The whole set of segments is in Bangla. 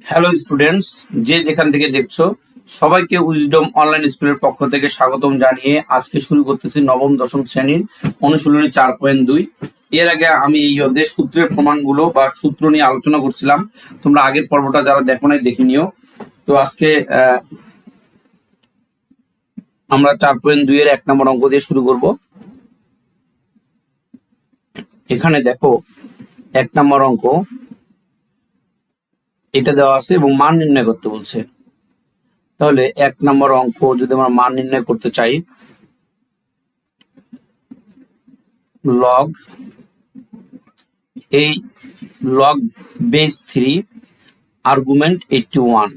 হ্যালো স্টুডেন্টস, যে যেখান থেকে দেখছো সবাইকে উইজডম অনলাইন স্কুলের পক্ষ থেকে স্বাগতম জানিয়ে আজকে শুরু করতেছি নবম দশম শ্রেণীর অনুশীলনী 4.2। এর আগে আমি এই অধ্যায়ে সূত্রের প্রমাণগুলো বা সূত্র নিয়ে আলোচনা করছিলাম। তোমরা আগের পর্বটা যারা দেখো নাই দেখে নিও। তো আজকে আমরা 4.2 এর 1 নম্বর অঙ্ক দিয়ে শুরু করব। এখানে দেখো 1 নম্বর অঙ্ক, এটা দেওয়া আছে এবং মান নির্ণয় করতে বলছে। তাহলে 1 নম্বর অঙ্ক যদি আমরা মান নির্ণয় করতে চাই, লগ এই লগ বেস 3 আর্গুমেন্ট 81।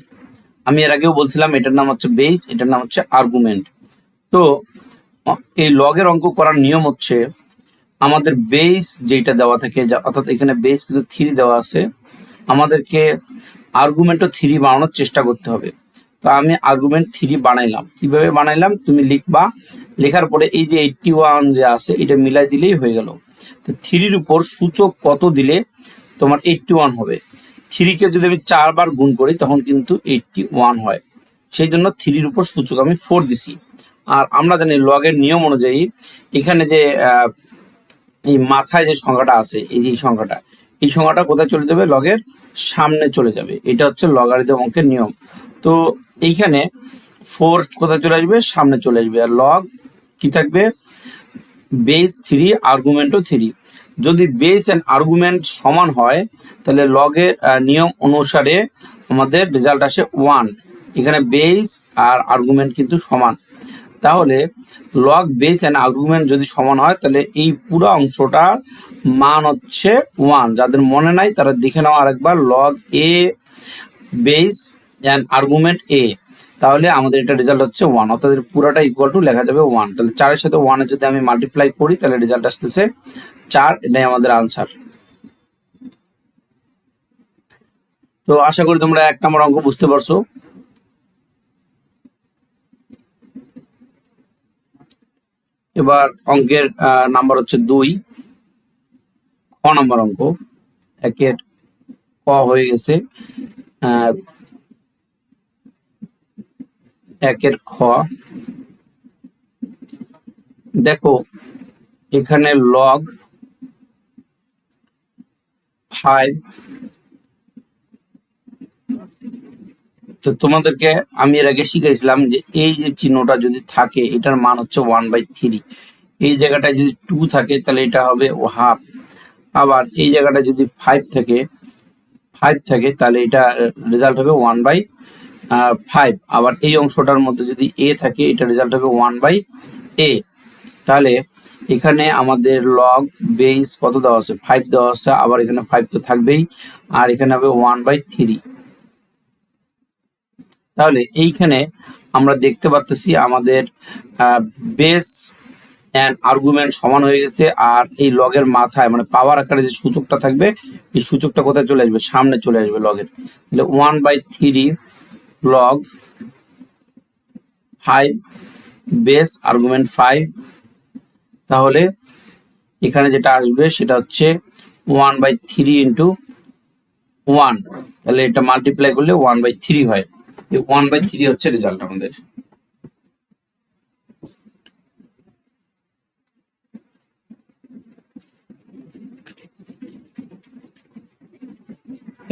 আমি এর আগেও বলছিলাম এটার নাম হচ্ছে বেস, এটার নাম হচ্ছে আর্গুমেন্ট। তো এই লগের অঙ্ক করার নিয়ম হচ্ছে আমাদের বেস যেটা দেওয়া থাকে, অর্থাৎ এখানে বেস কিন্তু 3 দেওয়া আছে, আমাদেরকে আর্গুমেন্টও 3 বানানোর চেষ্টা করতে হবে। তো আমি আর্গুমেন্ট 3 বানাইলাম। কিভাবে বানাইলাম তুমি লিখবা, লেখার পরে এই যে 81 যে আছে এটা মিলাই দিলেই হয়ে গেল। তো 3-র উপর সূচক কত দিলে তোমার 81 হবে। 3-কে যদি আমি 4 বার গুণ করি তখন কিন্তু 81 হয়। সেই জন্য 3-র উপর সূচক আমি 4 দিছি। আর আমরা জানি লগের নিয়ম অনুযায়ী এখানে যে এই মাথায় যে সংখ্যাটা আছে, এই সংখ্যাটা কোথায় চলে যাবে? লগের সামনে চলে যাবে। এটা হচ্ছে লগারিদম অঙ্কের নিয়ম। তো এইখানে 4 কোথায় চলে আসবে? সামনে চলে আসবে। আর লগ কি থাকবে? বেস 3 আর্গুমেন্টও 3। যদি বেস এন্ড আর্গুমেন্ট সমান হয় তাহলে লগের নিয়ম অনুসারে আমাদের রেজাল্ট আসে 1। এখানে বেস আর আর্গুমেন্ট কিন্তু সমান। তাহলে লগ বেস এন্ড আর্গুমেন্ট যদি সমান হয় তাহলে এই পুরো অংশটা মান হচ্ছে 1। যাদের মনে নাই তারা দেখে নাও আরেকবার, log a base and argument a, তাহলে আমাদের এটা রেজাল্ট হচ্ছে 1, অর্থাৎ পুরোটা ইকুয়াল টু লেখা যাবে 1। তাহলে 4-এর সাথে 1 যদি আমি মাল্টিপ্লাই করি তাহলে রেজাল্ট আসতেছে 4। এটাই আমাদের আনসার। তো আশা করি তোমরা 1 নম্বর অঙ্ক বুঝতে পারছো। এবার অঙ্কের নাম্বার হচ্ছে 2, ক নম্বর অঙ্ক। 1-এর ক হয়ে গেছে, 1-এর খ। দেখো এখানে লগ 5। তো তোমাদেরকে আমি এর আগে শিখাইছিলাম যে এই যে চিহ্নটা যদি থাকে এটার মান হচ্ছে 1/3। এই জায়গাটায় যদি 2 থাকে তাহলে এটা হবে হাফ। আবার এই জায়গাটা যদি 5 থাকে তাহলে এটা রেজাল্ট হবে 1/5। আবার এই অংশটার মধ্যে যদি এ থাকে এটা রেজাল্ট হবে 1/a। তাহলে এখানে আমাদের লগ বেস কত দেওয়া আছে? 5 দেওয়া আছে। আবার এখানে 5 তো থাকবেই, আর এখানে হবে 1/3। তাহলে এইখানে আমরা দেখতে পাচ্ছি আমাদের বেস এন্ড আর্গুমেন্ট সমান হয়ে গেছে। আর এই লগের মাথায় মানে পাওয়ার আকারে যে সূচকটা থাকবে এই সূচকটা কোথায় চলে আসবে? সামনে চলে আসবে লগের। তাহলে 1/3 লগ 5 বেস আর্গুমেন্ট 5। তাহলে এখানে যেটা আসবে সেটা হচ্ছে 1/3 ইন্টু 1। তাহলে এটা মাল্টিপ্লাই করলে 1/3 হয়। এই 1/3 হচ্ছে রেজাল্ট আমাদের।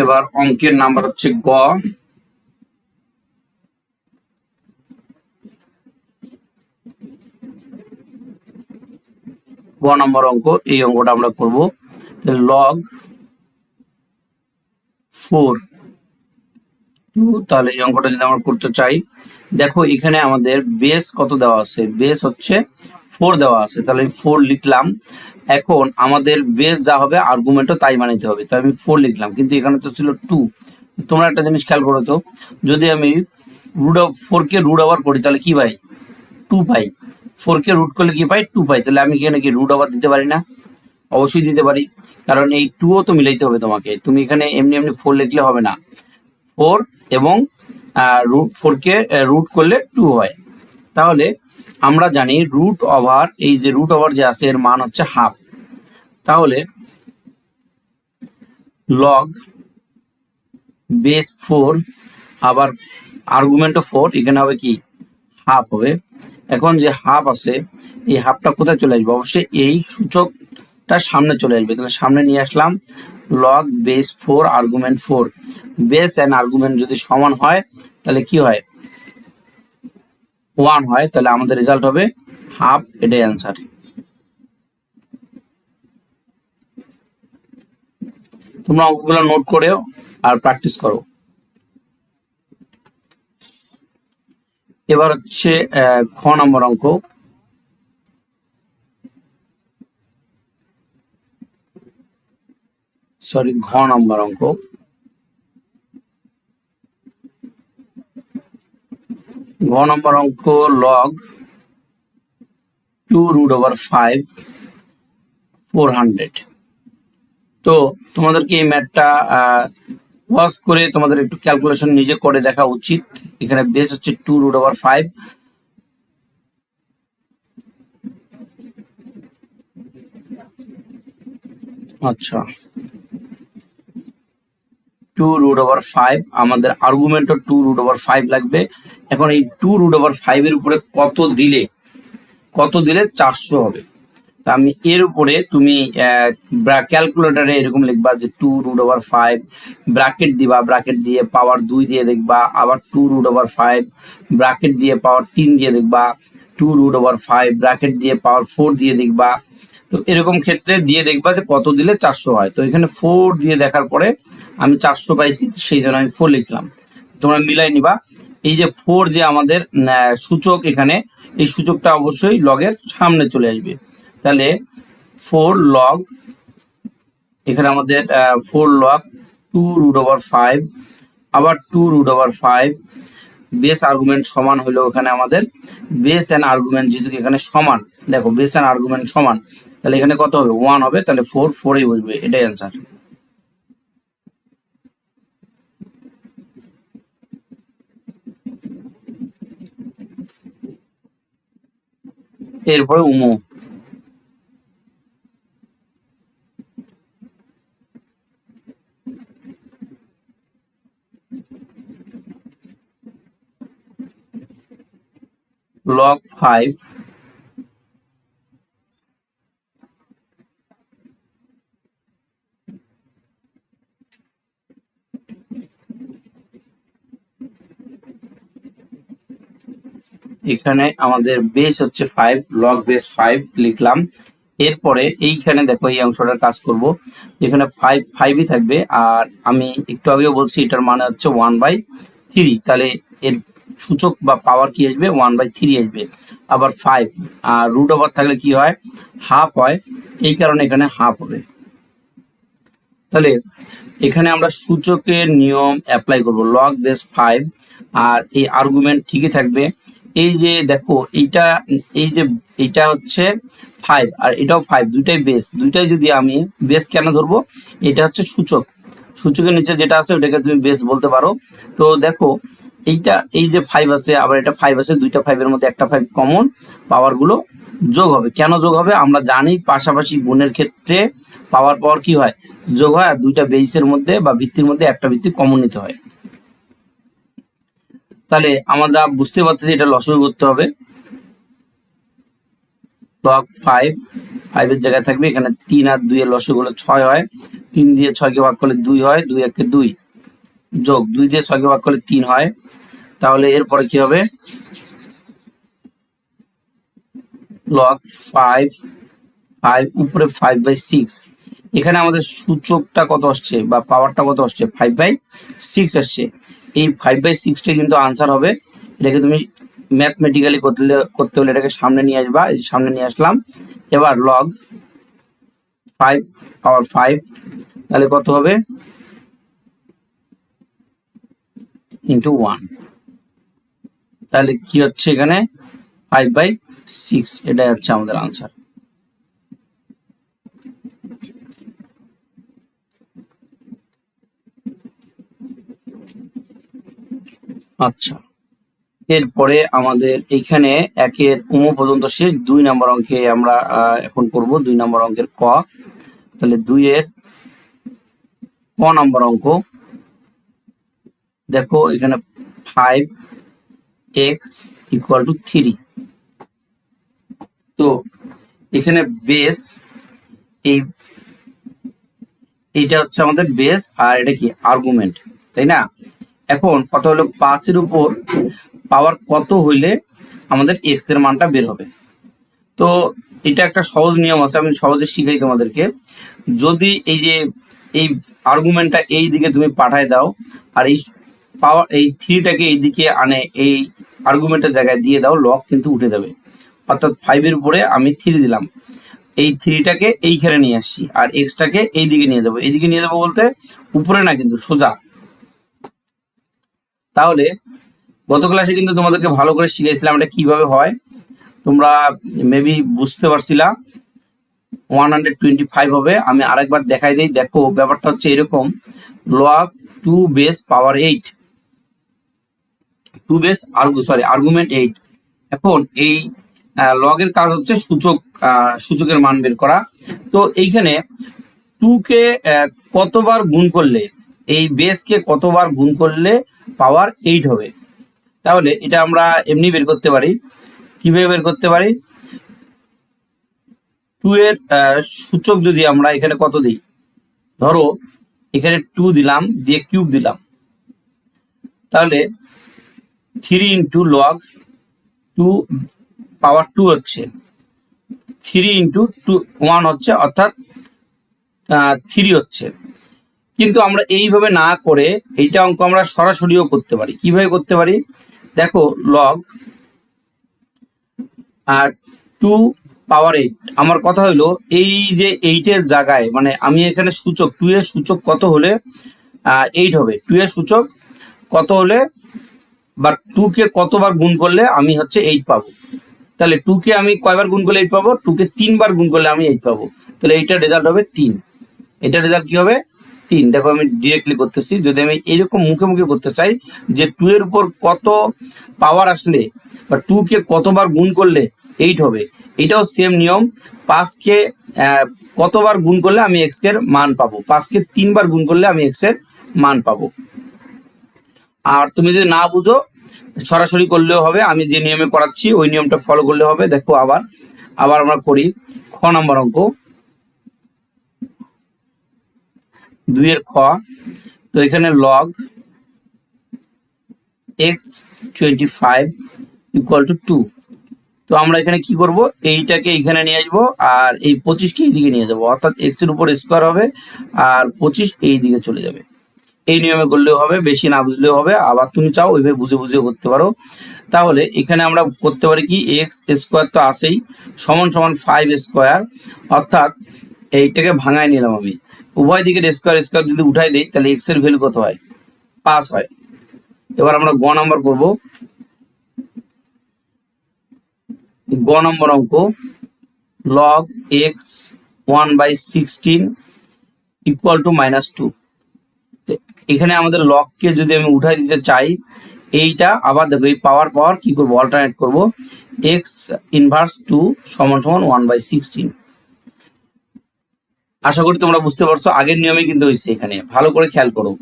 এবার অঙ্কের নাম্বার হচ্ছে গ। গ নম্বর অঙ্ক, এই অঙ্কটা আমরা করব। লগ 4 2। তাহলে এই অঙ্কটা যদি আমরা করতে চাই, দেখো এখানে আমাদের বেস কত দেওয়া আছে? বেস হচ্ছে 4 দেওয়া আছে। তাহলে আমি 4 লিখলাম। এখন আমাদের বেস যা হবে আর্গুমেন্টও তাই বানাইতে হবে। তাই আমি 4 লিখলাম, কিন্তু এখানে তো ছিল 2। তোমরা একটা জিনিস খেয়াল করো তো, যদি আমি 4 কে রুট ওভার করি তাহলে কি পাই? 2 পাই। 4 কে রুট করলে কি পাই? 2 পাই। তাহলে আমি এখানে কি রুট ওভার দিতে পারি না? অবশ্যই দিতে পারি, কারণ এই 2ও তো মিলাইতে হবে তোমাকে। তুমি এখানে এমনি এমনি 4 লিখলে হবে না। 4 এবং রুট 4 কে রুট করলে 2 হয়। তাহলে আমরা জানি রুট ওভার, এই যে রুট ওভার যে আছে এর মান হচ্ছে হাফ। তাহলে লগ বেস 4 আবার আর্গুমেন্টও 4, এখানে হবে কি হাফ হবে। এখন যে হাফ আছে এই হাফটা কোথায় চলে আসবে, অবশ্যই এই সূচকটা সামনে চলে আসবে। তাহলে সামনে নিয়ে আসলাম log base 4 argument 4। Base and argument যদি সমান হয় তাহলে কি হয়, 1 হয়, তাহলে আমাদের রেজাল্ট হবে হাফ, এটাই অ্যান্সার। তোমরা অঙ্কগুলো নোট করেও আর প্র্যাকটিস করো। এবার হচ্ছে খ নম্বর অঙ্ক। সরি, ঘ নম্বর অঙ্ক। ঘ নম্বর অঙ্ক লগ 2√5 400। তো তোমাদেরকে এই ম্যাথটা ওয়াজ করে তোমাদের একটু ক্যালকুলেশন নিজে করে দেখা উচিত। এখানে বেস হচ্ছে 2√5। আচ্ছা, 2√5, আমাদের আর্গুমেন্টও 2√5 লাগবে। এখন এই 2√5 এর উপরে কত দিলে 400 হবে। তা আমি এর উপরে তুমি ক্যালকুলেটারে এরকম লিখবা যে 2√5 ব্র্যাকেট দিবা, ব্র্যাকেট দিয়ে পাওয়ার 2 দিয়ে দেখবা, আবার 2√5 ব্র্যাকেট দিয়ে পাওয়ার 3 দিয়ে দেখবা, 2√5 ব্র্যাকেট দিয়ে পাওয়ার 4 দিয়ে দেখবা। তো এরকম ক্ষেত্রে দিয়ে দেখবা যে কত দিলে 400 হয়। তো এখানে 4 দিয়ে দেখার পরে আমি 400 পাইছি, সেই জন্য আমি 4 লিখলাম। তোমরা মিলাই নিবা। এই যে 4 যে আমাদের সূচক, এখানে এই সূচকটা অবশ্যই লগের সামনে চলে আসবে। তাহলে 4 লগ, এখানে আমাদের 4 লগ 2√5, আবার 2√5 বেস আর্গুমেন্ট সমান হলো, এখানে আমাদের বেস এন্ড আর্গুমেন্ট যেহেতু এখানে সমান, দেখো বেস এন্ড আর্গুমেন্ট সমান, তাহলে এখানে কত হবে 1 হবে, তাহলে 4 4ই বসবে, এটাই অ্যান্সার। এরপরে উমো। log 5 এখানে আমাদের বেস হচ্ছে 5, লগ বেস 5 লিখলাম। এরপরে এইখানে দেখো এই অংশটার কাজ করব, এখানে 5ই থাকবে, আর আমি একটু আগেও বলছি এটার মানে হচ্ছে 1/3, তাহলে এর সূচক বা পাওয়ার কি আসবে 1/3 আসবে। আবার 5 আর রুট ওভার থাকলে কি হয়, হাফ হয়, এই কারণে এখানে হাফ হবে। তাহলে এখানে আমরা সূচকের নিয়ম অ্যাপ্লাই করব, লগ বেস 5 আর এই আর্গুমেন্ট ঠিকই থাকবে। এই যে দেখো এইটা, এই যে এইটা হচ্ছে 5 আর এটাও 5, দুইটাই বেস, দুইটাই যদি আমি বেস কেন ধরবো, এটা হচ্ছে সূচক, সূচকের নিচে যেটা আছে ওটাকে তুমি বেস বলতে পারো। তো দেখো এইটা, এই যে 5 আছে আবার এটা 5 আছে, দুইটা 5 এর মধ্যে একটা 5 কমন, পাওয়ার গুলো যোগ হবে। কেন যোগ হবে, আমরা জানি পাশাপাশি গুণের ক্ষেত্রে পাওয়ার কি হয়, যোগ হয়, আর দুইটা বেসের মধ্যে বা ভিত্তির মধ্যে একটা ভিত্তি কমন নিতে হয়। তাহলে আমরা বুঝতে পারছি এটা লসাগু করতে হবে। লগ 5, 5 এর জায়গায় থাকবে এখানে 3 আর 2 এর লসাগু হলে 6 হয়, 3 দিয়ে 6 কে ভাগ করলে 2 হয়, 2 একে 2, যোগ 2 দিয়ে 6 কে ভাগ করলে 3 হয়। তাহলে এরপরে কি হবে, লগ 5 উপরে 5/6, এখানে আমাদের সূচকটা কত আসছে বা পাওয়ারটা কত আসছে 5/6 আসছে। এই 5/6টা কিন্তু আনসার হবে। এটাকে তুমি ম্যাথমেটিক্যালি করতে হলে এটাকে সামনে নিয়ে আসবা, এই সামনে নিয়ে আসলাম। এবার লগ 5 পাওয়ার 5, তাহলে কত হবে ইন্টু 1, তাহলে কি হচ্ছে এখানে 5/6, এটাই হচ্ছে আমাদের আনসার। আচ্ছা, এরপরে আমাদের এইখানে একের উম পর্যন্ত শেষ। 2 নম্বর অঙ্কে আমরা এখন করব 2 নম্বর অঙ্কের ক। তাহলে 2 এর ক নম্বর অঙ্ক, দেখো এখানে 5x ইকুয়াল টু 3। তো এখানে বেস, এইটা হচ্ছে আমাদের বেস, আর এটা কি আর্গুমেন্ট, তাই না? এখন কথা হলো 5 এর উপর পাওয়ার কত হইলে আমাদের x এর মানটা বের হবে। তো এটা একটা সহজ নিয়ম আছে, আমি সহজে শিখাই তোমাদেরকে। যদি এই যে এই আর্গুমেন্টটা এই দিকে তুমি পাঠায় দাও, আর এই পাওয়ার এই 3টাকে এই দিকে আনে এই আর্গুমেন্টের জায়গায় দিয়ে দাও, লগ কিন্তু উঠে যাবে। অর্থাৎ 5 এর উপরে আমি 3 দিলাম, এই 3টাকে এইখানে নিয়ে আসছি, আর এক্সটাকে এই দিকে নিয়ে যাবো। এইদিকে নিয়ে যাবো বলতে উপরে না, কিন্তু সোজা। তাহলে গত ক্লাসে কিন্তু তোমাদেরকে ভালো করে শিখাইছিলাম এটা কিভাবে হয়, তোমরা মেবি বুঝতে পারছিলা। 125 হবে। আমি আরেকবার দেখাই দিই। দেখো ব্যাপারটা হচ্ছে এরকম, লগ 2 বেস পাওয়ার 8, 2 বেস আর্গুমেন্ট 8। এখন এই লগের কাজ হচ্ছে সূচকের মান বের করা। তো এইখানে 2 কে কতবার গুণ করলে, এই বেসকে কতবার গুণ করলে পাওয়ার 8 হবে। তাহলে এটা আমরা এমনি বের করতে পারি। কিভাবে বের করতে পারি? 2 এর সূচক যদি আমরা এখানে কত দিই, ধরো এখানে 2 দিলাম, দিয়ে কিউব দিলাম, তাহলে 3 ইন্টু লগ 2 পাওয়ার 2 হচ্ছে 3 ইন্টু 1 হচ্ছে, অর্থাৎ 3 হচ্ছে। কিন্তু আমরা এইভাবে না করে এইটা অঙ্ক আমরা সরাসরিও করতে পারি। কিভাবে করতে পারি? দেখো লগ 2 পাওয়ার 8, আমার কথা হইলো এই যে 8 এর জায়গায়, মানে আমি এখানে সূচক 2 এর সূচক কত হলে 8 হবে, 2 এর সূচক কত হলে বা 2 কে কতবার গুণ করলে আমি হচ্ছে 8 পাবো। তাহলে 2 কে আমি কয়বার গুণ করলে 8 পাবো? 2 কে 3 বার গুণ করলে আমি 8 পাবো। তাহলে এইটার রেজাল্ট হবে 3। এটার রেজাল্ট কি হবে? 3। দেখো আমি ডিরেক্টলি করতেছি। যদি আমি এইরকম মুখে মুখে করতে চাই যে 2 এর উপর কত পাওয়ার আসলে বা 2 কে কতবার গুণ করলে 8 হবে, এটাও সেম নিয়ম। 5 কে কতবার গুণ করলে আমি x এর মান পাবো, 5 কে 3 বার গুণ করলে আমি x এর মান পাবো। আর তুমি যদি না বুঝো সরাসরি করলেও হবে, আমি যে নিয়মে করাচ্ছি ওই নিয়মটা ফলো করলে হবে। দেখো আবার আমরা করি খ নম্বর অঙ্ক, 2 এর খ। তো এখানে লগ x25 ইকুয়াল টু 2। তো আমরা এখানে কি করব, এইটাকে এইখানে নিয়ে আসবো আর এই 25কে এইদিকে নিয়ে যাবো, অর্থাৎ x এর উপর স্কোয়ার হবে আর 25 এই দিকে চলে যাবে। এই নিয়মে করলেও হবে, বেশি না বুঝলেও হবে। আবার তুমি চাও ওইভাবে বুঝে বুঝেও করতে পারো। তাহলে এখানে আমরা করতে পারি কি, এক্স স্কোয়ার তো আসেই, সমান সমান 5 স্কোয়ার, অর্থাৎ এইটাকে ভাঙায় নিলাম আমি। উভয় দিকের স্কোয়ার স্কোয়ার যদি উঠাই দেই তাহলে এক্স এর ভ্যালু কত হয়? 5 হয়। এবার আমরা গ নাম্বার করব। গ নম্বর অঙ্ক, লগ এক্স 1/16 ইকুয়াল টু -2। এখানে আমাদের লগকে যদি আমি উঠাই দিতে চাই, এইটা আবার দেখো এই পাওয়ার কি করবো, অল্টারনেট করব। এক্স ইনভার্স 2 সমান সমান 1/16। আশা করি তোমরা বুঝতে পারছো। আগের নিয়মে কিন্তু হয়েছে, এখানে ভালো করে খেয়াল করো।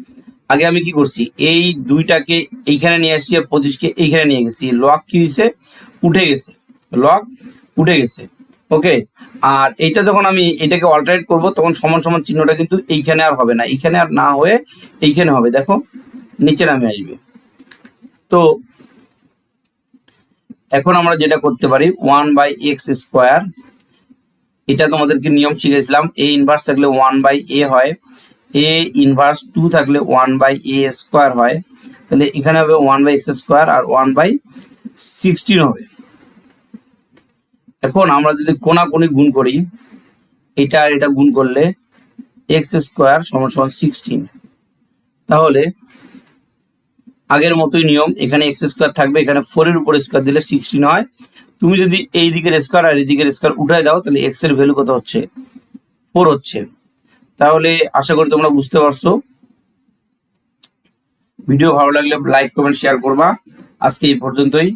আগে আমি কি করছি, এই দুইটাকে এইখানে নিয়ে আসছি আর 25কে এইখানে নিয়ে গেছি, লগ কি হয়েছে, উঠে গেছে, লগ উঠে গেছে। ওকে, আর এইটা যখন আমি এটাকে অল্টারনেট করব তখন সমান সমান চিহ্নটা কিন্তু এইখানে আর হবে না, এইখানে আর না হয়ে এইখানে হবে। দেখো নিচে নামে আসবে। তো এখন আমরা যেটা করতে পারি, 1/x², এটা তোমাদেরকে নিয়ম শিখেছিলাম। a ইনভার্স থাকলে 1/a হয়, a ইনভার্স 2 থাকলে 1/a² হয়। তাহলে এখানে হবে 1/x² আর 1/16 হবে। এখন আমরা যদি কোনাকুনি গুণ করি, এটা আর এটা গুণ করলে x² সমান সমান 16। তাহলে আগের মতোই নিয়ম, এখানে x² থাকবে, এখানে 4 এর উপর স্কোয়ার দিলে 16 হয়। তুমি যদি এই দিকের স্কোয়ার আর এই দিকের স্কোয়ার উঠায় দাও তাহলে x এর ভ্যালু কত হচ্ছে? 4 হচ্ছে। তাহলে আশা করি তোমরা বুঝতে পারছো। ভিডিও ভালো লাগলে লাইক কমেন্ট শেয়ার করবা। আজকে এই পর্যন্তই।